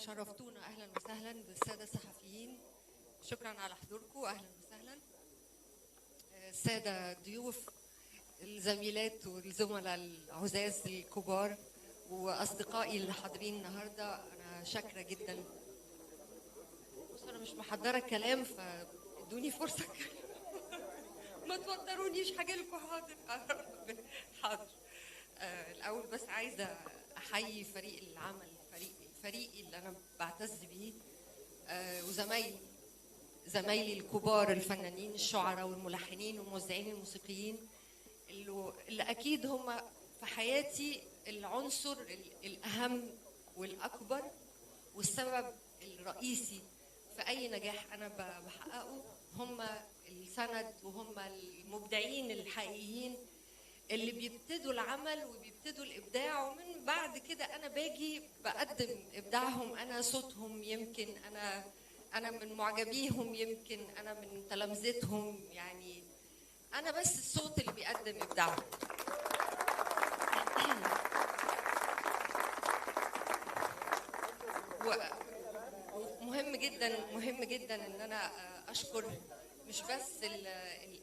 شرفتونا. أهلا وسهلا بالسادة الصحفيين، شكرا على حضوركم. أهلا وسهلا السادة الضيوف، الزميلات والزملاء العزاز الكبار وأصدقائي اللي حاضرين النهاردة. أنا شاكرة جدا. بص، أنا مش محضرة كلام فادوني فرصة ما توترونيش. هاجيلكوا. حاضر حاضر. الأول بس عايزة أحيي فريق العمل، فريقي اللي أنا بعتز بيه، زمايلي الكبار الفنانين الشعراء والملحنين والموزعين الموسيقيين اللي أكيد هم في حياتي العنصر الأهم والأكبر والسبب الرئيسي في أي نجاح أنا بحققه. هم السند وهم المبدعين الحقيقيين اللي بيبتدوا العمل وبيبتدوا الإبداع، ومن بعد كده أنا باجي بقدم إبداعهم. أنا صوتهم، يمكن أنا من معجبيهم، يمكن أنا من تلامذتهم، يعني أنا بس الصوت اللي بيقدم إبداعهم. ومهم جدا مهم جدا إن أنا أشكر مش بس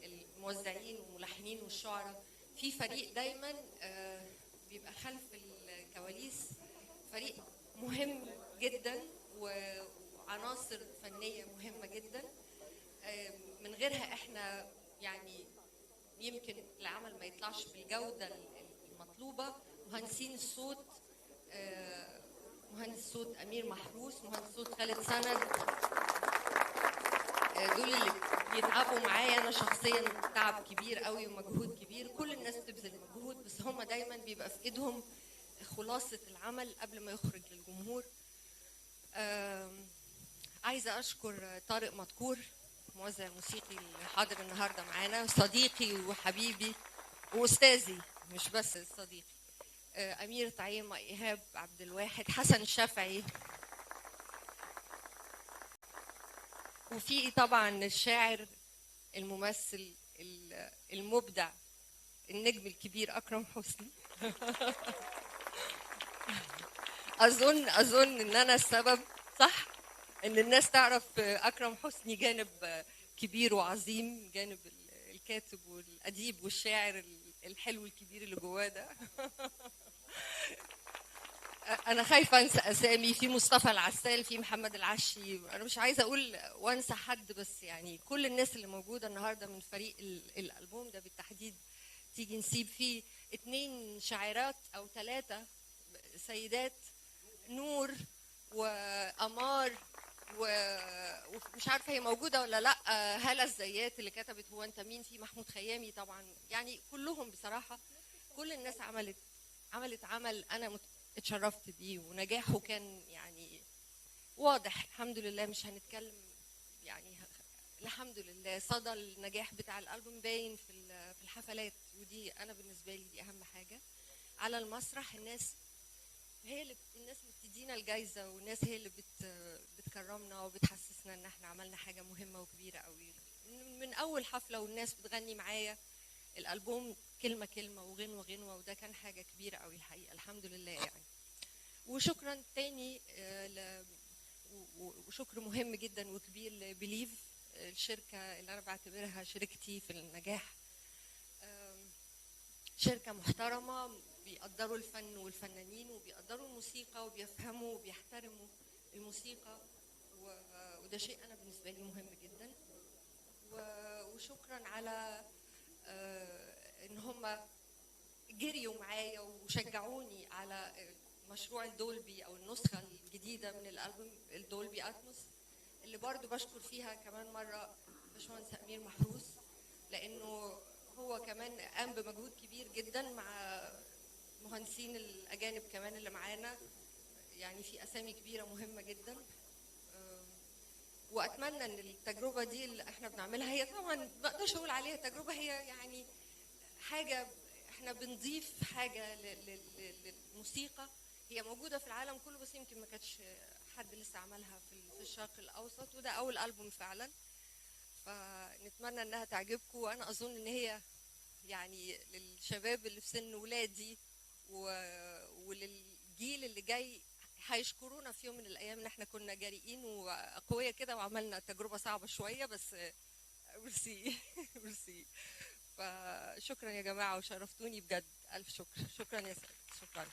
الموزعين والملحنين والشعراء، في فريق دايما بيبقى خلف الكواليس، فريق مهم جدا وعناصر فنية مهمة جدا. من غيرها احنا يعني يمكن العمل ما يطلعش بالجودة المطلوبة. مهندسين الصوت، مهندس صوت أمير محروس، مهندس صوت خالد سند، دول اللي بيتعبوا معايا انا شخصيا تعب كبير قوي ومجهود كبير. كل الناس بتبذل مجهود بس هم دايما بيبقى في ايدهم خلاصة العمل قبل ما يخرج للجمهور. عايزة أشكر طارق مدكور، موزع موسيقي اللي حاضر النهاردة معانا، صديقي وحبيبي وأستاذي مش بس صديقي. أمير طعيمة، إيهاب عبد الواحد، حسن الشافعي، وفي طبعا الشاعر الممثل المبدع النجم الكبير أكرم حسني. أظن إن أنا السبب، صح؟ إن الناس تعرف أكرم حسني جانب كبير وعظيم، جانب الكاتب والأديب والشاعر الحلو الكبير اللي جواه ده. أنا خايفة أنسى أسامي، في مصطفى العسال، في محمد العشي، أنا مش عايزة أقول وأنسى حد، بس يعني كل الناس اللي موجودة النهاردة من فريق الألبوم ده بالتحديد. تيجي نسيب فيه 2 شاعرات أو 3 سيدات، نور وأمار ومش عارفة هي موجودة ولا لأ، هالة الزيات اللي كتبت هو أنت مين، في محمود خيامي طبعا. يعني كلهم بصراحة، كل الناس عملت عمل أنا اتشرفت بيه، ونجاحه كان يعني واضح. الحمد لله، مش هنتكلم يعني، الحمد لله صدى النجاح بتاع الألبوم باين في الحفلات، ودي أنا بالنسبة لي دي أهم حاجة. على المسرح الناس اللي بتدينا الجايزة، والناس هي اللي بتكرمنا وبتحسسنا ان احنا عملنا حاجة مهمة وكبيرة قوي. من اول حفلة والناس بتغني معايا الألبوم كلمة كلمة وغنوة غنوة، وده كان حاجة كبيرة قوي الحقيقة، الحمد لله يعني. وشكرا تاني وشكر مهم جدا وكبير لبليف، الشركة اللي أنا بعتبرها شركتي في النجاح. شركة محترمة، بيقدروا الفن والفنانين وبيقدروا الموسيقى وبيفهموا وبيحترموا الموسيقى، وده شيء أنا بالنسبة لي مهم جدا. وشكرا على إن هم جريوا معايا وشجعوني على مشروع الدولبي أو النسخة الجديدة من الألبوم الدولبي أتموس، اللي برضو بشكر فيها كمان مرة باشمهندس أمير محروس، لأنه هو كمان قام بمجهود كبير جدا مع مهندسين الأجانب كمان اللي معانا، يعني في أسامي كبيرة مهمة جدا. وأتمنى أن التجربة دي اللي احنا بنعملها، هي طبعا ما اقدرش أقول عليها تجربة، هي يعني حاجة احنا بنضيف حاجة للموسيقى هي موجودة في العالم كله، بس يمكن ما كانش حد لسه عملها في الشرق الأوسط، وده أول ألبوم فعلا. فنتمنى أنها تعجبكم، وأنا أظن أن هي يعني للشباب اللي في سن ولادي وللجيل اللي جاي هيشكرونا في يوم من الايام ان احنا كنا جريئين وقويه كده وعملنا تجربه صعبه شويه، بس ميرسي. ميرسي. فشكرا يا جماعه وشرفتوني بجد، الف شكر. شكرا يا سيد، شكرا.